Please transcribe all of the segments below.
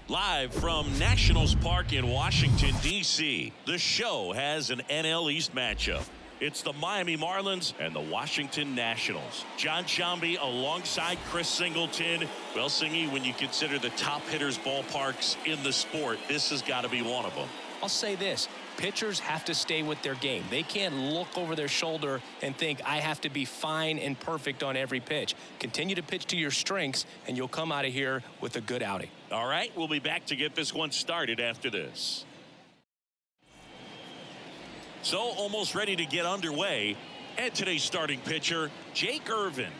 Live from Nationals Park in Washington, D.C., the show has an NL East matchup. It's the Miami Marlins and the Washington Nationals. John Sciambi alongside Chris Singleton. Well, Singy, when you consider the top hitters' ballparks in the sport, this has got to be one of them. I'll say this. Pitchers have to stay with their game. They can't look over their shoulder and think, I have to be fine and perfect on every pitch. Continue to pitch to your strengths, and you'll come out of here with a good outing. All right, we'll be back to get this one started after this. So, almost ready to get underway. And today's starting pitcher, Jake Irvin.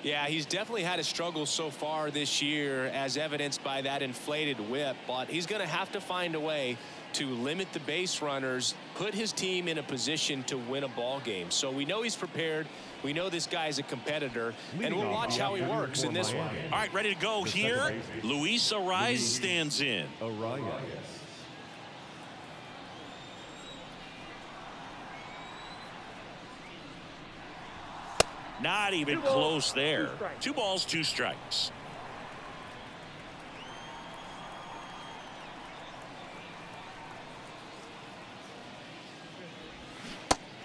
Yeah, he's definitely had a struggle so far this year, as evidenced by that inflated whip. But he's going to have to find a way to limit the base runners, put his team in a position to win a ball game. So we know he's prepared. We know this guy's a competitor, and we'll watch how he works in this one. All right, ready to go here. Luis Arraez stands in. Not even close there. 2 balls, 2 strikes.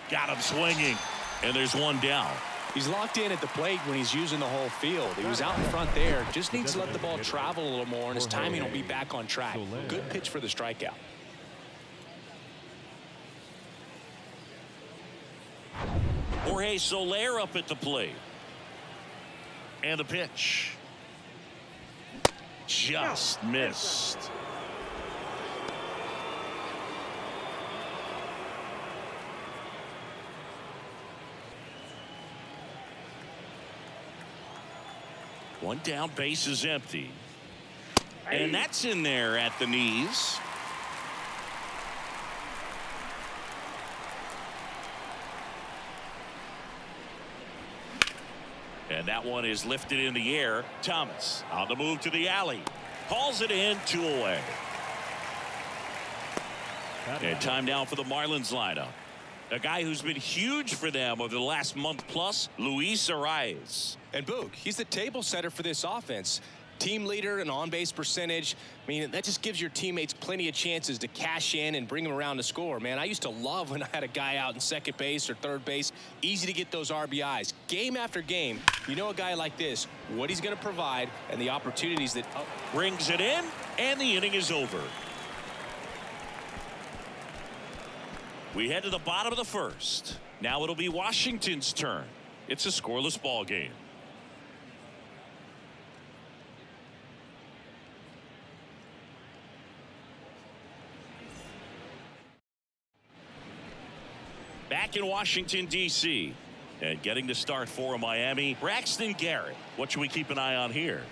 Got him swinging, and there's 1 down. He's locked in at the plate when he's using the whole field. He was out in front there. Just needs to let the ball travel a little more, and his timing will be back on track. Good pitch for the strikeout. Jorge Soler up at the plate. And the pitch. Just missed. One down, base is empty. And that's in there at the knees. And that one is lifted in the air. Thomas on the move to the alley. Calls it in, 2 away. And time now for the Marlins lineup. A guy who's been huge for them over the last month plus, Luis Arraez. And Boog, he's the table setter for this offense. Team leader and on-base percentage. I mean, that just gives your teammates plenty of chances to cash in and bring them around to score. Man, I used to love when I had a guy out in second base or third base. Easy to get those RBIs. Game after game, you know a guy like this, what he's going to provide and the opportunities that... Brings it in, and the inning is over. We head to the bottom of the first. Now it'll be Washington's turn. It's a scoreless ball game. Back in Washington, D.C. And getting to start for Miami, Braxton Garrett. What should we keep an eye on here?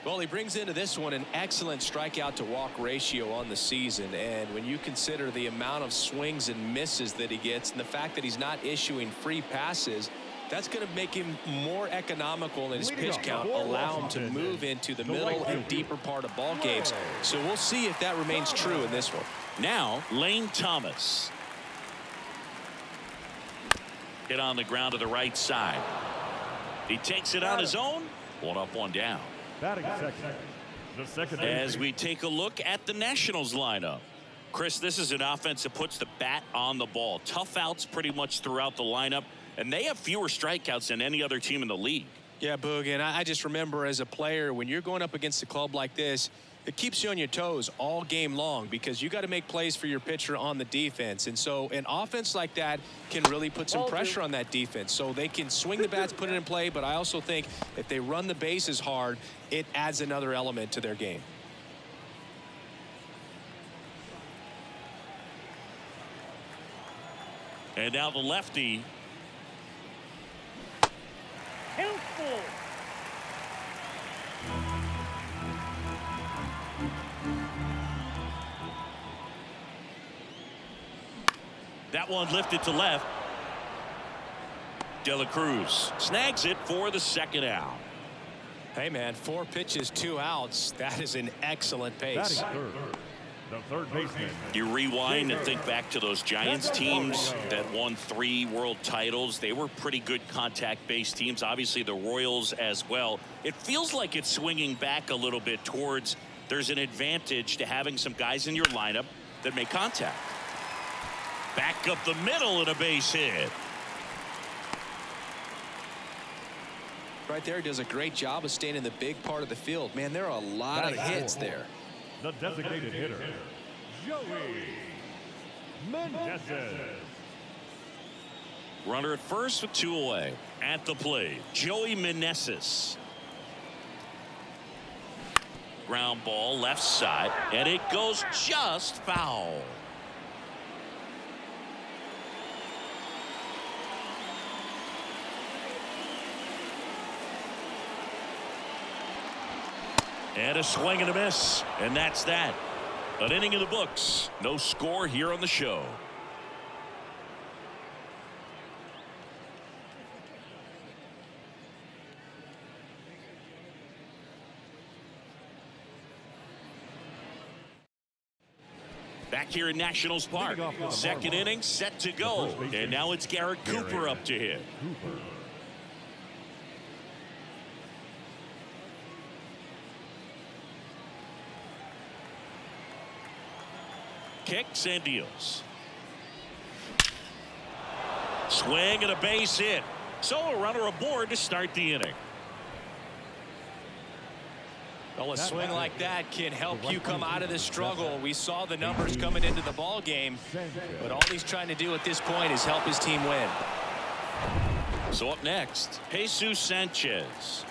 Well, he brings into this one an excellent strikeout to walk ratio on the season. And when you consider the amount of swings and misses that he gets and the fact that he's not issuing free passes, that's going to make him more economical in his pitch count, allow him to move into the middle and deeper part of ball games. So we'll see if that remains true in this one. Now, Lane Thomas. Hit on the ground to the right side. He takes it on his own. 1 up, 1 down. As we take a look at the Nationals lineup. Chris, this is an offense that puts the bat on the ball. Tough outs pretty much throughout the lineup, and they have fewer strikeouts than any other team in the league. Yeah, Boog, and I just remember as a player, when you're going up against a club like this, it keeps you on your toes all game long because you got to make plays for your pitcher on the defense. And so an offense like that can really put some pressure on that defense. So they can swing the bats, put it in play, but I also think if they run the bases hard, it adds another element to their game. And now the lefty. Helpful. That one lifted to left. De La Cruz snags it for the 2nd out. Hey, man, 4 pitches, 2 outs. That is an excellent pace. The third baseman. You rewind and think back to those Giants teams that won 3 world titles. They were pretty good contact-based teams. Obviously, the Royals as well. It feels like it's swinging back a little bit towards there's an advantage to having some guys in your lineup that make contact. Back up the middle and a base hit. Right there, does a great job of staying in the big part of the field. Man, there are a lot of hits there. The designated hitter, Joey Meneses. Runner at first with 2 away. At the plate, Joey Meneses. Ground ball left side, and it goes just foul. And a swing and a miss, and that's that. An inning in the books. No score here on the show. Back here in Nationals Park. Second inning set to go. And now it's Garrett Cooper up to hit. Kicks and deals. Swing and a base hit. So a runner aboard to start the inning. Well, a swing like that can help you come out of this struggle. We saw the numbers coming into the ball game, but all he's trying to do at this point is help his team win. So up next, Jesus Sanchez.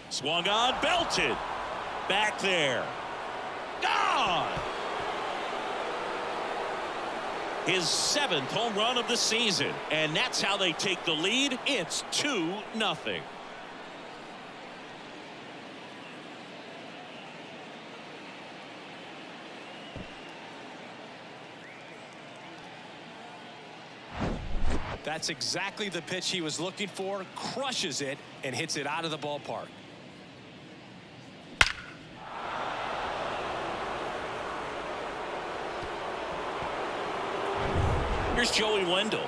Swung on, belted. Back there. Gone. His 7th home run of the season, and that's how they take the lead. It's 2-0. That's exactly the pitch he was looking for. Crushes it and hits it out of the ballpark. Here's Joey Wendell.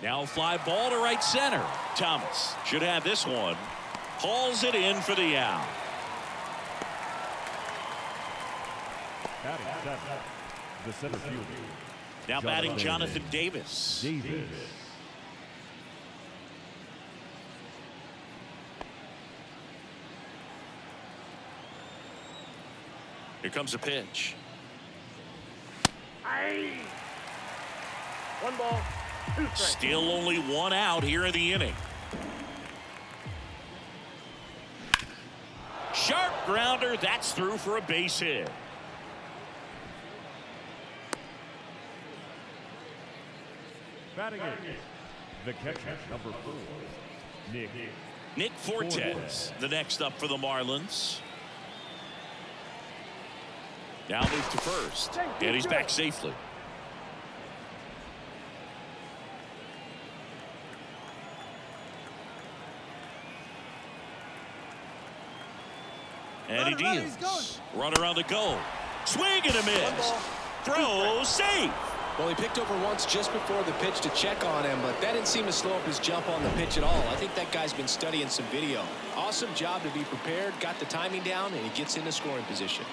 Now a fly ball to right center. Thomas should have this one. Hauls it in for the out. Batting seventh, the center fielder. Now batting Jonathan Davis. Here comes a pitch. Aye. 1 ball, 2 strikes. Still only 1 out here in the inning. Sharp grounder. That's through for a base hit. Batting eighth, the catcher, number 4, Nick Fortes, the next up for the Marlins. Now move to first, and he's back safely. And he deals. Runner on the go. Swing and a miss. Throw safe. Well, he picked over once just before the pitch to check on him, but that didn't seem to slow up his jump on the pitch at all. I think that guy's been studying some video. Awesome job to be prepared, got the timing down, and he gets into scoring position.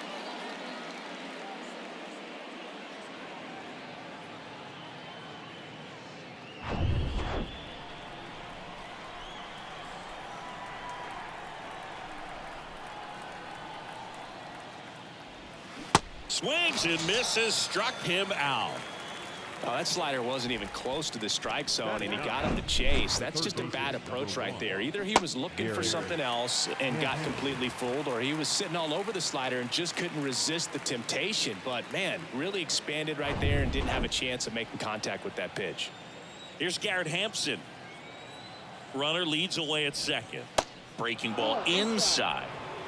Swings and misses, struck him out. Oh, that slider wasn't even close to the strike zone, and he got him to chase. That's just a bad approach right there. Either he was looking for something else and got completely fooled, or he was sitting all over the slider and just couldn't resist the temptation. But, man, really expanded right there and didn't have a chance of making contact with that pitch. Here's Garrett Hampson. Runner leads away at second. Breaking ball inside.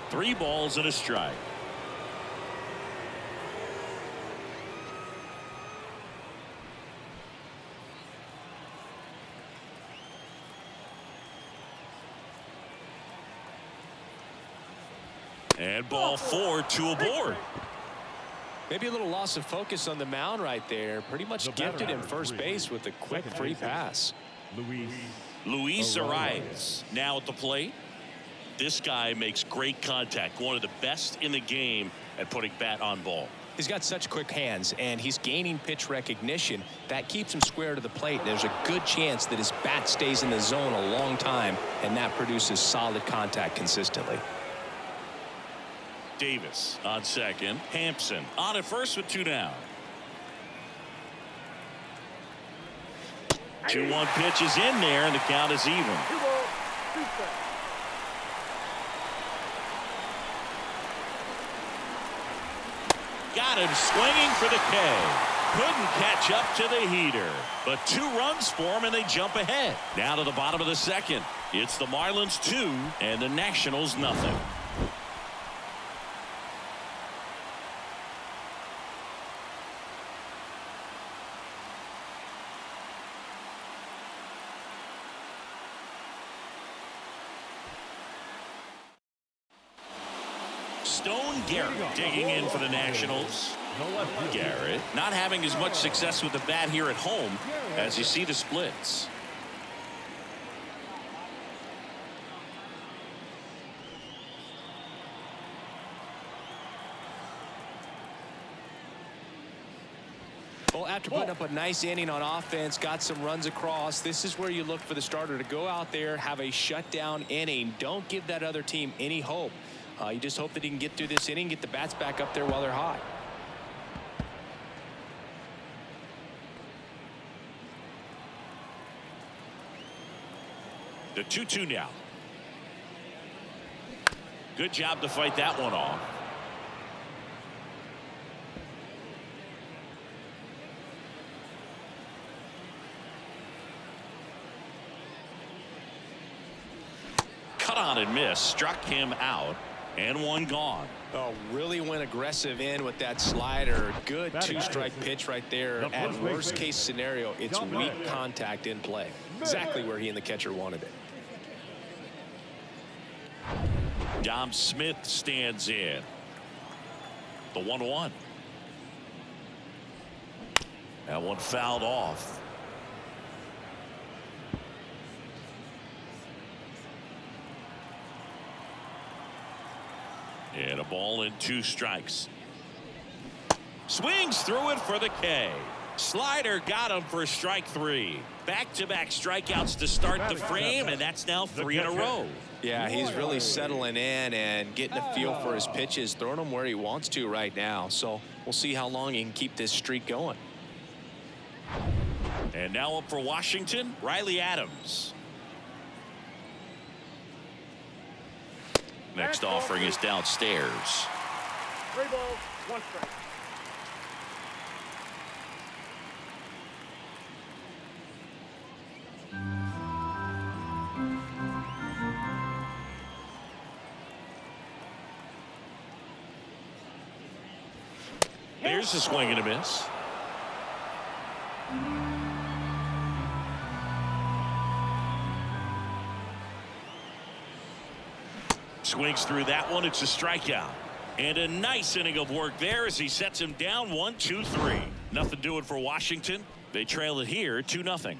3 balls and a strike. And ball 4, 2 aboard. Maybe a little loss of focus on the mound right there. Pretty much gifted him first base with a quick free pass. Luis Arias now at the plate. This guy makes great contact. One of the best in the game at putting bat on ball. He's got such quick hands, and he's gaining pitch recognition. That keeps him square to the plate. And there's a good chance that his bat stays in the zone a long time, and that produces solid contact consistently. Davis on second. Hampson on at first with 2 down. 2-1 pitch is in there, and the count is even. 2 balls, 2 strikes. Got him swinging for the K. Couldn't catch up to the heater, but 2 runs for him, and they jump ahead. Now to the bottom of the second. It's the Marlins 2 and the Nationals nothing. Stone Garrett digging in for the Nationals. Garrett not having as much success with the bat here at home as you see the splits. Well, after putting up a nice inning on offense, got some runs across, this is where you look for the starter to go out there, have a shutdown inning. Don't give that other team any hope. You just hope that he can get through this inning, get the bats back up there while they're hot. The 2-2 now. Good job to fight that one off. Cut on and miss. Struck him out. And 1 gone. Oh, really went aggressive in with that slider. Good 2-strike pitch right there. At worst case scenario, it's weak contact in play. Exactly where he and the catcher wanted it. Dom Smith stands in. The 1-1. That one fouled off. And a ball and 2 strikes. Swings through it for the K. Slider got him for strike 3. Back-to-back strikeouts to start the frame, and that's now 3 in a row. Yeah, he's really settling in and getting a feel for his pitches, throwing them where he wants to right now. So we'll see how long he can keep this streak going. And now up for Washington, Riley Adams. Next offering is downstairs. 3 balls, 1 strike. There's a swing and a miss. Swings through that one. It's a strikeout. And a nice inning of work there as he sets him down 1-2-3. Nothing doing for Washington. They trail it here 2-0.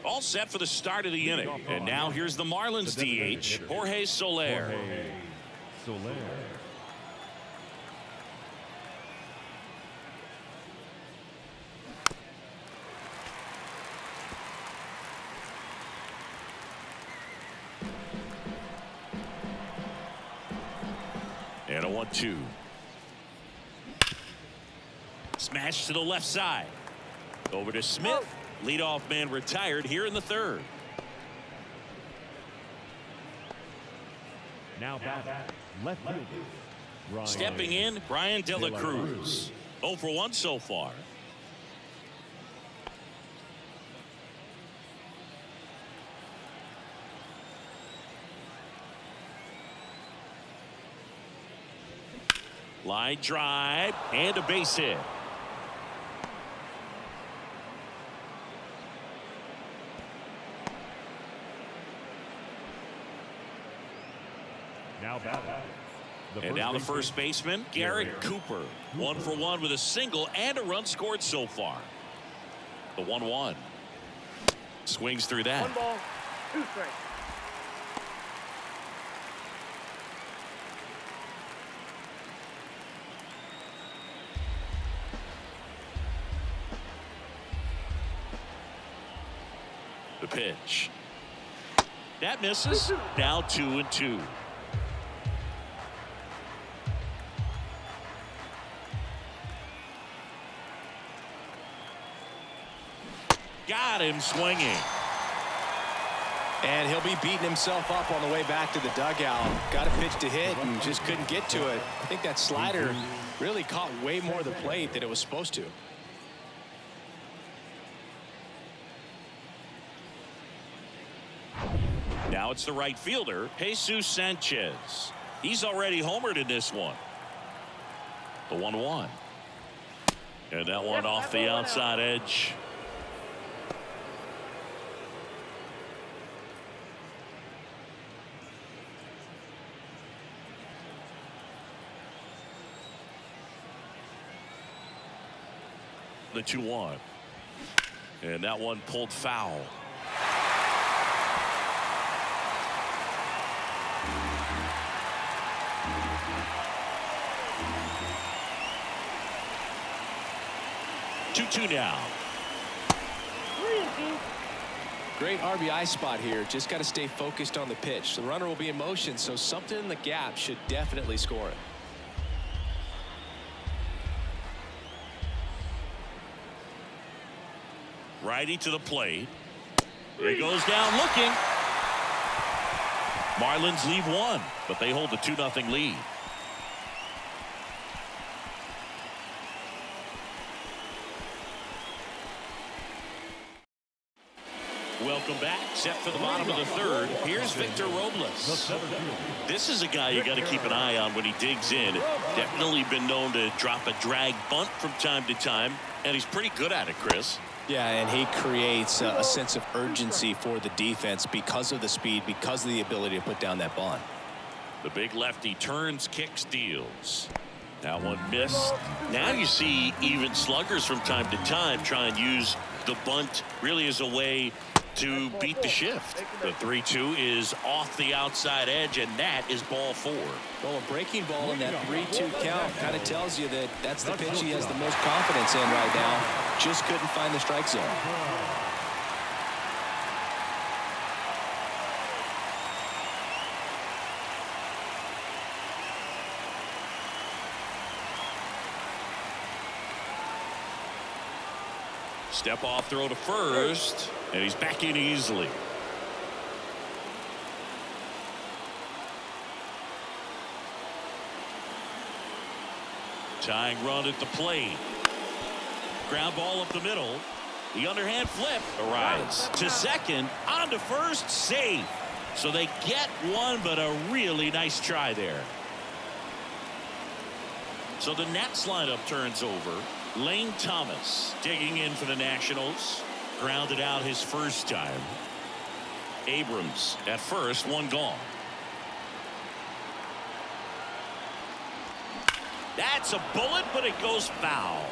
All set for the start of the inning. And now here's the Marlins DH, Jorge Soler. And a 1-2. Smash to the left side. Over to Smith. Leadoff man retired here in the 3rd. Now back, left field. Stepping in, Brian De La Cruz. 0 for 1 so far. Line drive and a base hit. Now batting. And now the first baseman, Garrett Cooper. 1 for 1 with a single and a run scored so far. The 1-1. Swings through that. 1 ball, 2 strikes. The pitch. That misses. Now 2-2. Got him swinging. And he'll be beating himself up on the way back to the dugout. Got a pitch to hit and just couldn't get to it. I think that slider really caught way more of the plate than it was supposed to. Now it's the right fielder, Jesus Sanchez. He's already homered in this one. The 1-1. And that one off the outside edge. The 2-1. And that one pulled foul. Two now. Great RBI spot here. Just got to stay focused on the pitch. The runner will be in motion, so something in the gap should definitely score it. Righty to the plate. He goes down looking. Marlins leave 1, but they hold the 2-0 lead. Welcome back. Set for the bottom of the 3rd. Here's Victor Robles. This is a guy you got to keep an eye on when he digs in. Definitely been known to drop a drag bunt from time to time, and he's pretty good at it, Chris. Yeah, and he creates a sense of urgency for the defense because of the speed, because of the ability to put down that bunt. The big lefty turns, kicks, deals. That one missed. Now you see even sluggers from time to time try and use the bunt really as a way to beat the shift. The 3-2 is off the outside edge, and that is ball 4. Well, a breaking ball in that 3-2 count kind of tells you that that's the pitch he has the most confidence in right now. Just couldn't find the strike zone. Step off throw to first, and he's back in easily. Tying run at the plate. Ground ball up the middle. The underhand flip. Arrives to second, on to first, safe. So they get one, but a really nice try there. So the Nats lineup turns over. Lane Thomas digging in for the Nationals. Grounded out his first time. Abrams at first, 1 gone. That's a bullet, but it goes foul.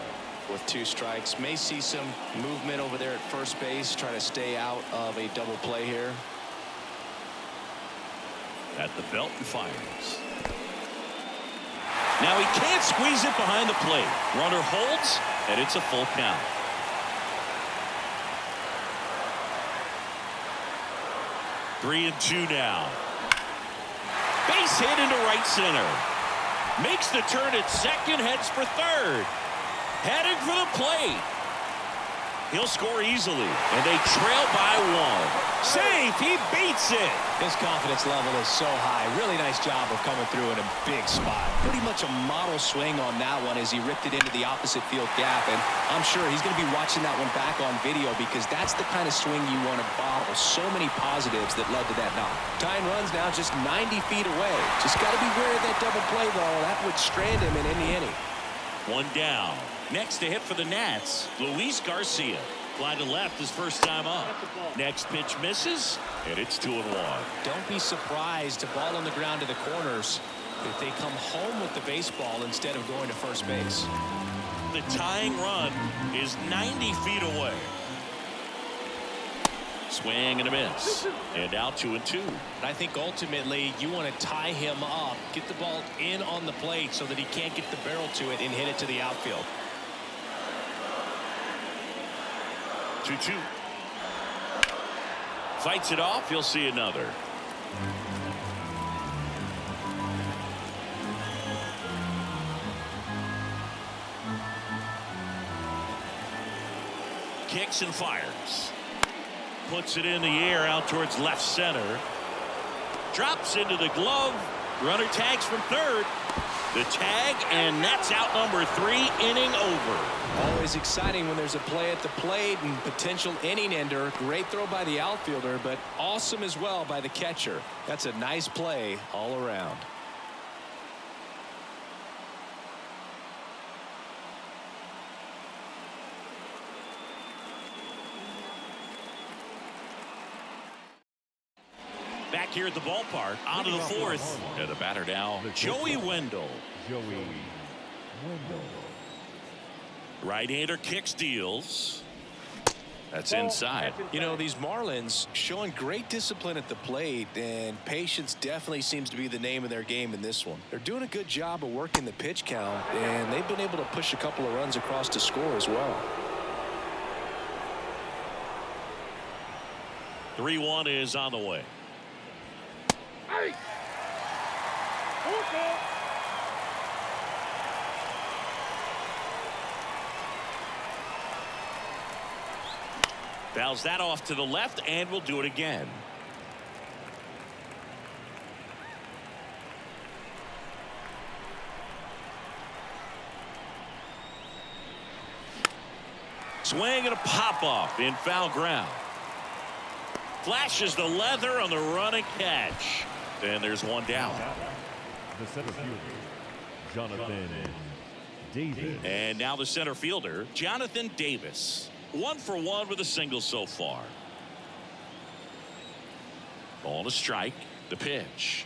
With 2 strikes, may see some movement over there at first base, trying to stay out of a double play here. At the belt and fires. Now he can't squeeze it behind the plate. Runner holds, and it's a full count. Three and 2 now. Base hit into right center. Makes the turn at second, heads for third. Headed for the plate. He'll score easily, and they trail by 1. Safe, he beats it. His confidence level is so high. Really nice job of coming through in a big spot. Pretty much a model swing on that one as he ripped it into the opposite field gap, and I'm sure he's going to be watching that one back on video because that's the kind of swing you want to bottle. So many positives that led to that knock. Tying runs now just 90 feet away. Just got to be wary of that double play, though. That would strand him in any inning. 1 down. Next to hit for the Nats, Luis Garcia. Fly to left his first time up. Next pitch misses, and it's 2-1. Don't be surprised to ball on the ground to the corners if they come home with the baseball instead of going to first base. The tying run is 90 feet away. Swing and a miss. And now 2-2. I think ultimately you want to tie him up, get the ball in on the plate so that he can't get the barrel to it and hit it to the outfield. 2-2. Fights it off. You'll see another. Kicks and fires. Puts it in the air out towards left center. Drops into the glove. Runner tags from third. The tag, and that's out number 3, inning over. Always exciting when there's a play at the plate and potential inning ender. Great throw by the outfielder, but awesome as well by the catcher. That's a nice play all around. Back here at the ballpark, on to the fourth. And the batter now, Joey Wendell. Right-hander kicks, deals. That's inside. You know, these Marlins showing great discipline at the plate, and patience definitely seems to be the name of their game in this one. They're doing a good job of working the pitch count, and they've been able to push a couple of runs across to score as well. 3-1 is on the way. Hey! Fouls that off to the left, and we'll do it again. Swing and a pop-off in foul ground. Flashes the leather on the running catch. And there's one down. The center fielder, Jonathan Davis. And now the center fielder, Jonathan Davis. 1 for 1 with a single so far. Ball to strike. The pitch.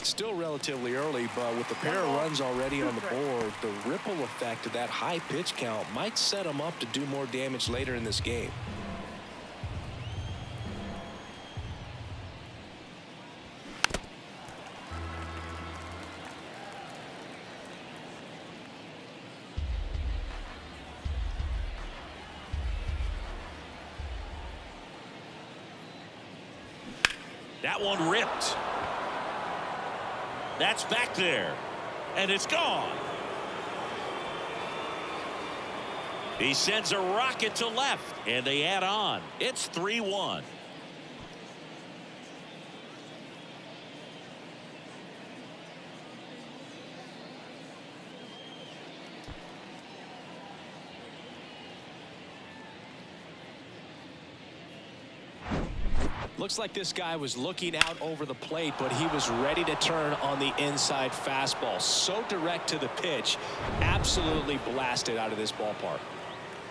Still relatively early, but with the pair of runs already on the board, the ripple effect of that high pitch count might set them up to do more damage later in this game. That one ripped. That's back there. And it's gone. He sends a rocket to left. And they add on. It's 3-1. Looks like this guy was looking out over the plate, but he was ready to turn on the inside fastball. So direct to the pitch. Absolutely blasted out of this ballpark.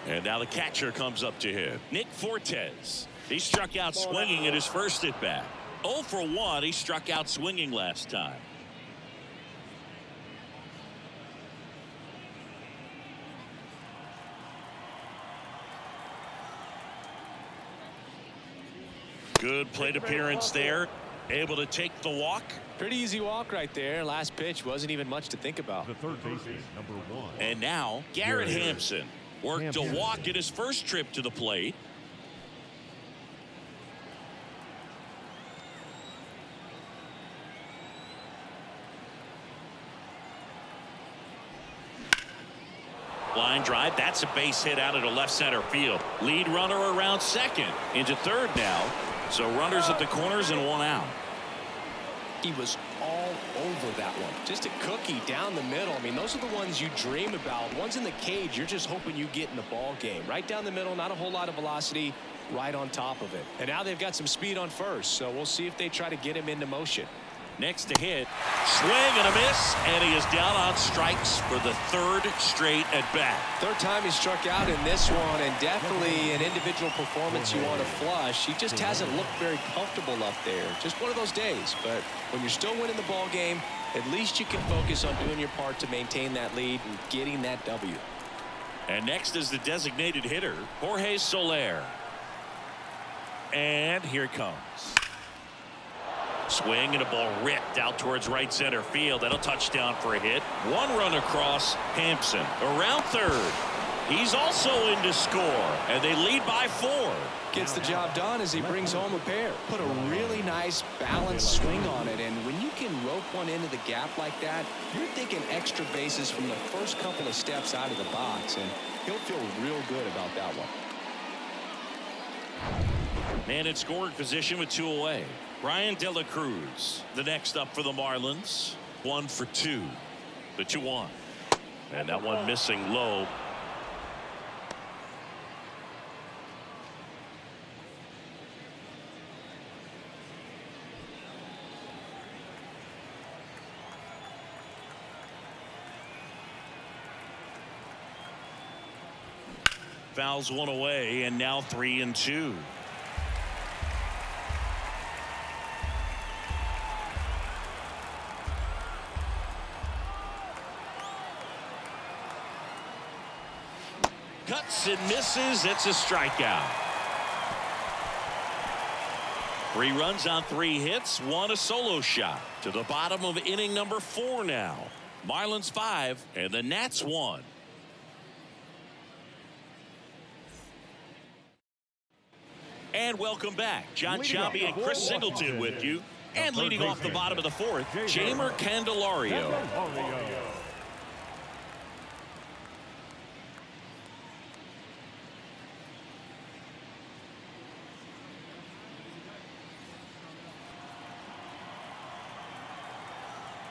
And now the catcher comes up to him. Nick Fortes. He struck out swinging at his first at bat. 0 for 1. He struck out swinging last time. Good plate appearance there. Able to take the walk. Pretty easy walk right there. Last pitch wasn't even much to think about. The third baseman, number 1. And now Garrett Hampson worked a walk at his first trip to the plate. Line drive. That's a base hit out into left center field. Lead runner around second. Into third now. So runners at the corners and one out. He was all over that one. Just a cookie down the middle. I mean, those are the ones you dream about. Ones in the cage, you're just hoping you get in the ball game. Right down the middle, not a whole lot of velocity, right on top of it. And now they've got some speed on first, so we'll see if they try to get him into motion. Next to hit. Swing and a miss. And he is down on strikes for the third straight at bat. Third time he struck out in this one, and definitely an individual performance you want to flush. He just hasn't looked very comfortable up there. Just one of those days. But when you're still winning the ball game, at least you can focus on doing your part to maintain that lead and getting that W. And next is the designated hitter, Jorge Soler. And here it comes. Swing and a ball ripped out towards right center field. That'll touchdown for a hit. One run across. Hampson around third. He's also in to score, and they lead by 4. Gets the job done as he brings home a pair. Put a really nice balanced swing on it, and when you can rope one into the gap like that, you're thinking extra bases from the first couple of steps out of the box, and he'll feel real good about that one. Man in scoring position with 2 away. Ryan De La Cruz, the next up for the Marlins. 1 for 2. The 2-1. And that one missing low. Fouls one away, and now 3-2. Cuts and misses. It's a strikeout. 3 runs on 3 hits, 1 a solo shot. To the bottom of inning number 4 now. Marlins 5 and the Nats 1. And welcome back. John Chambi and Chris Singleton with you. And leading off the bottom of the 4th, Jamer Candelario.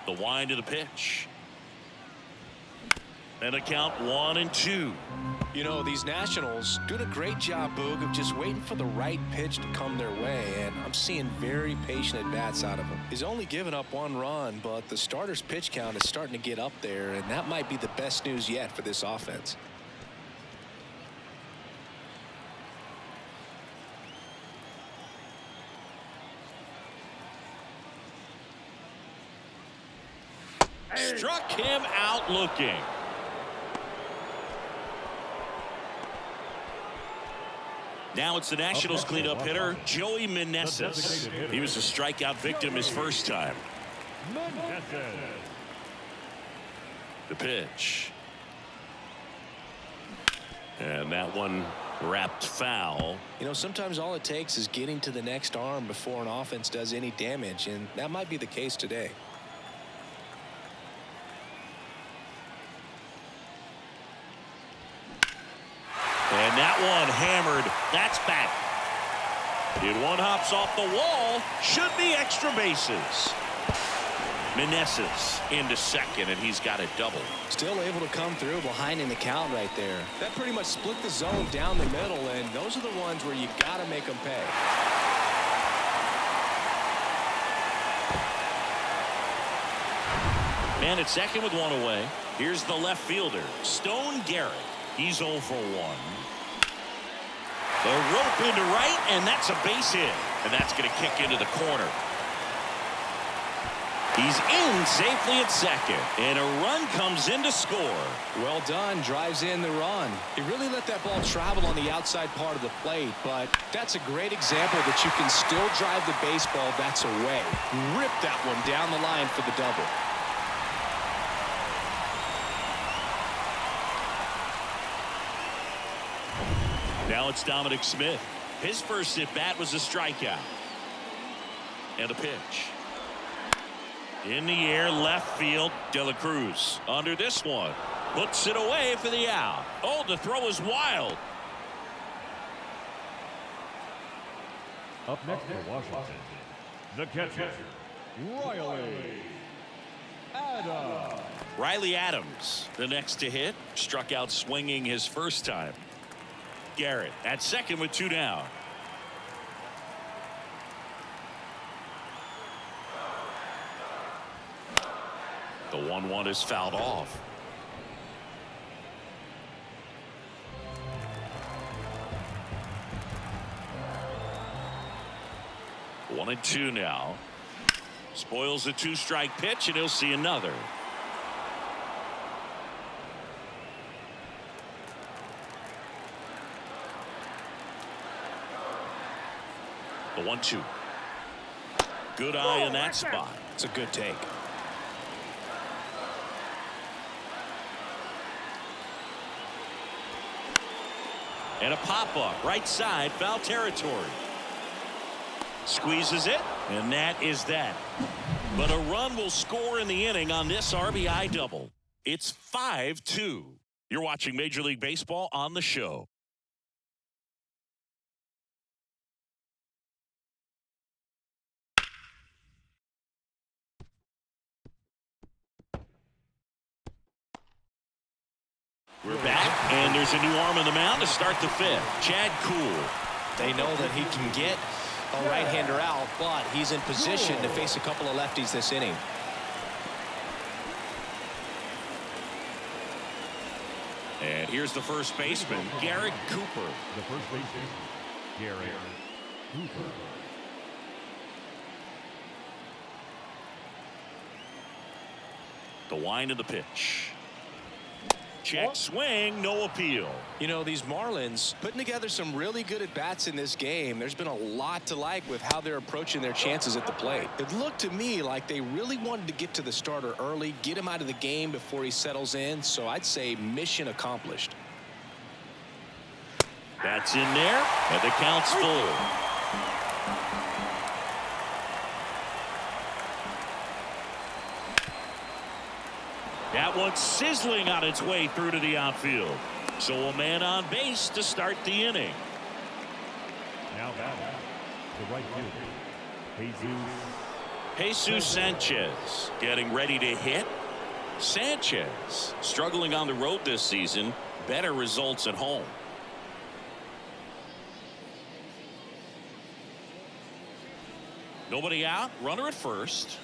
The wind of the pitch. And a count 1-2. You know, these Nationals doing a great job, Boog, of just waiting for the right pitch to come their way, and I'm seeing very patient at-bats out of him. He's only given up 1 run, but the starter's pitch count is starting to get up there, and that might be the best news yet for this offense. Struck him out looking. Now it's the Nationals cleanup hitter, Joey Meneses. He was a strikeout victim his first time. The pitch. And that one wrapped foul. You know, sometimes all it takes is getting to the next arm before an offense does any damage, and that might be the case today. And that one hammered. That's back. Did one hops off the wall. Should be extra bases. Meneses into second, and he's got a double. Still able to come through behind in the count right there. That pretty much split the zone down the middle, and those are the ones where you got to make them pay. Man at second with 1 away. Here's the left fielder, Stone Garrett. He's 0 for 1. The rope into right, and that's a base hit. And that's going to kick into the corner. He's in safely at second, and a run comes in to score. Well done, drives in the run. He really let that ball travel on the outside part of the plate, but that's a great example that you can still drive the baseball that's away. Rip that one down the line for the double. Now it's Dominic Smith. His first at bat was a strikeout. And a pitch. In the air, left field, De La Cruz. Under this one. Puts it away for the out. Oh, the throw is wild. Up next for Washington, the catcher, Riley Adams, the next to hit. Struck out swinging his first time. Garrett at second with 2 down. The 1-1 is fouled off. One and two now. Spoils the 2-strike pitch, and he'll see another. The 1-2. Good eye in that spot. It's a good take. And a pop-up right side, foul territory. Squeezes it, and that is that. But a run will score in the inning on this RBI double. It's 5-2. You're watching Major League Baseball on the show. We're back, and there's a new arm on the mound to start the fifth. Chad Kuhl. They know that he can get a right-hander out, but he's in position to face a couple of lefties this inning. And here's the first baseman, Garrett Cooper. The first baseman, Garrett Cooper. The wind of the pitch. Check swing, no appeal. You know, these Marlins putting together some really good at-bats in this game. There's been a lot to like with how they're approaching their chances at the plate. It looked to me like they really wanted to get to the starter early, get him out of the game before he settles in. So I'd say mission accomplished. That's in there, and the count's full. That one's sizzling on its way through to the outfield. So a man on base to start the inning. Now batting, the right fielder, Jesus Sanchez getting ready to hit. Sanchez struggling on the road this season. Better results at home. Nobody out. Runner at first.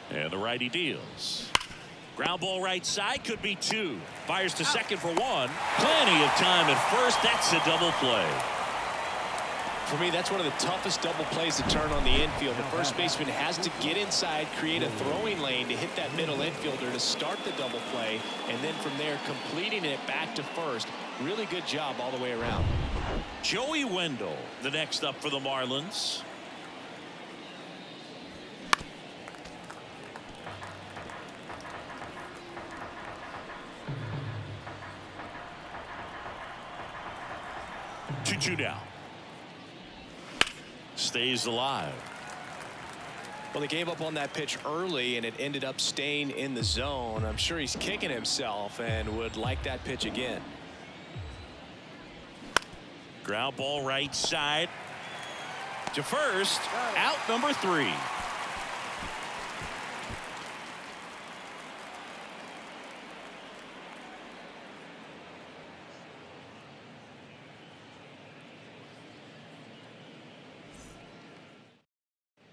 And the righty deals. Ground ball right side, could be two. Fires to second for one. Plenty of time at first. That's a double play. For me, that's one of the toughest double plays to turn on the infield. The first baseman has to get inside, create a throwing lane to hit that middle infielder to start the double play, and then from there completing it back to first. Really good job all the way around. Joey Wendell, the next up for the Marlins. Two down. Stays alive. Well, he gave up on that pitch early, and it ended up staying in the zone. I'm sure he's kicking himself and would like that pitch again. Ground ball right side. To first. Out number 3.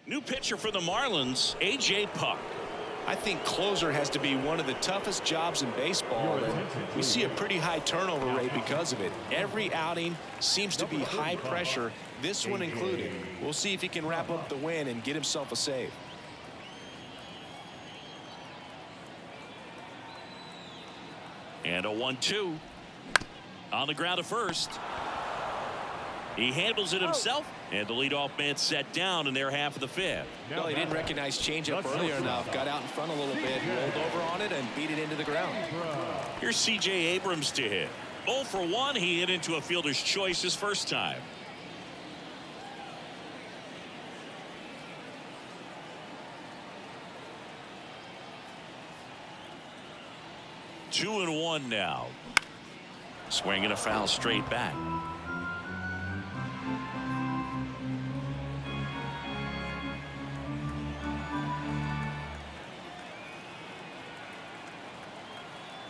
New pitcher for the Marlins, A.J. Puck. I think closer has to be one of the toughest jobs in baseball, and we see a pretty high turnover rate because of it. Every outing seems to be high pressure, this one included. We'll see if he can wrap up the win and get himself a save. And a 1-2 on the ground to first. He handles it himself, and the leadoff man set down in their half of the fifth. Well, he didn't recognize changeup earlier enough, got out in front a little bit, rolled over on it, and beat it into the ground. Here's C.J. Abrams to hit. 0 for 1, he hit into a fielder's choice his first time. 2-1 now. Swinging a foul straight back.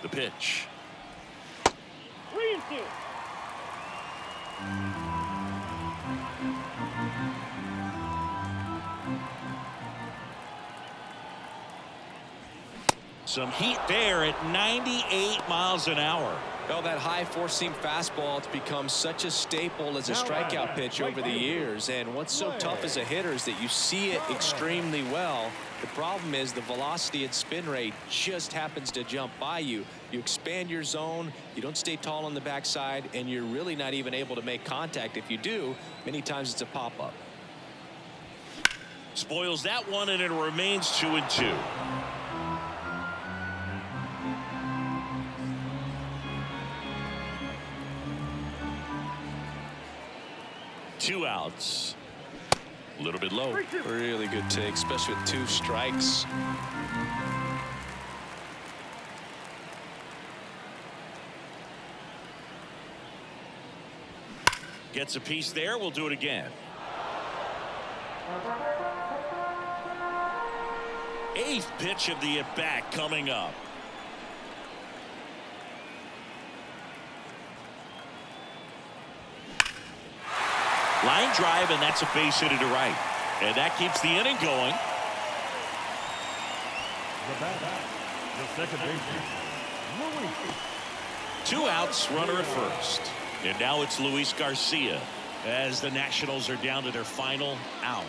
The pitch. 3-2. Some heat there at 98 miles an hour. Well, that high four-seam fastball has become such a staple as a strikeout pitch over the years. And what's so tough as a hitter is that you see it extremely well. The problem is the velocity and spin rate just happens to jump by you. You expand your zone, you don't stay tall on the backside, and you're really not even able to make contact. If you do, many times it's a pop-up. Spoils that one, and it remains 2-2. Two outs. A little bit low. Really good take, especially with 2 strikes. Gets a piece there. We'll do it again. 8th pitch of the at-bat coming up. Line drive, and that's a base hit to right. And that keeps the inning going. The second baseman, Luis. 2 outs, runner at first. And now it's Luis Garcia as the Nationals are down to their final out.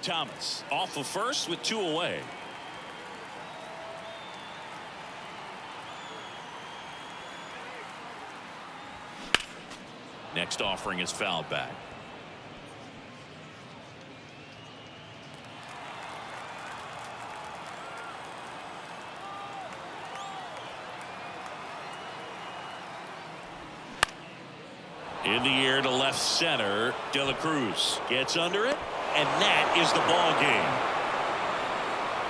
Thomas off of first with 2 away. Next offering is fouled back. In the air to left center. De La Cruz gets under it, and that is the ball game.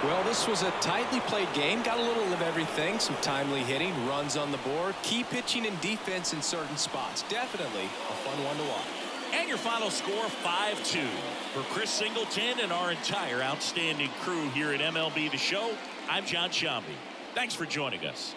Well, this was a tightly played game. Got a little of everything. Some timely hitting, runs on the board, key pitching and defense in certain spots. Definitely a fun one to watch. And your final score, 5-2. For Chris Singleton and our entire outstanding crew here at MLB The Show, I'm John Shambi. Thanks for joining us.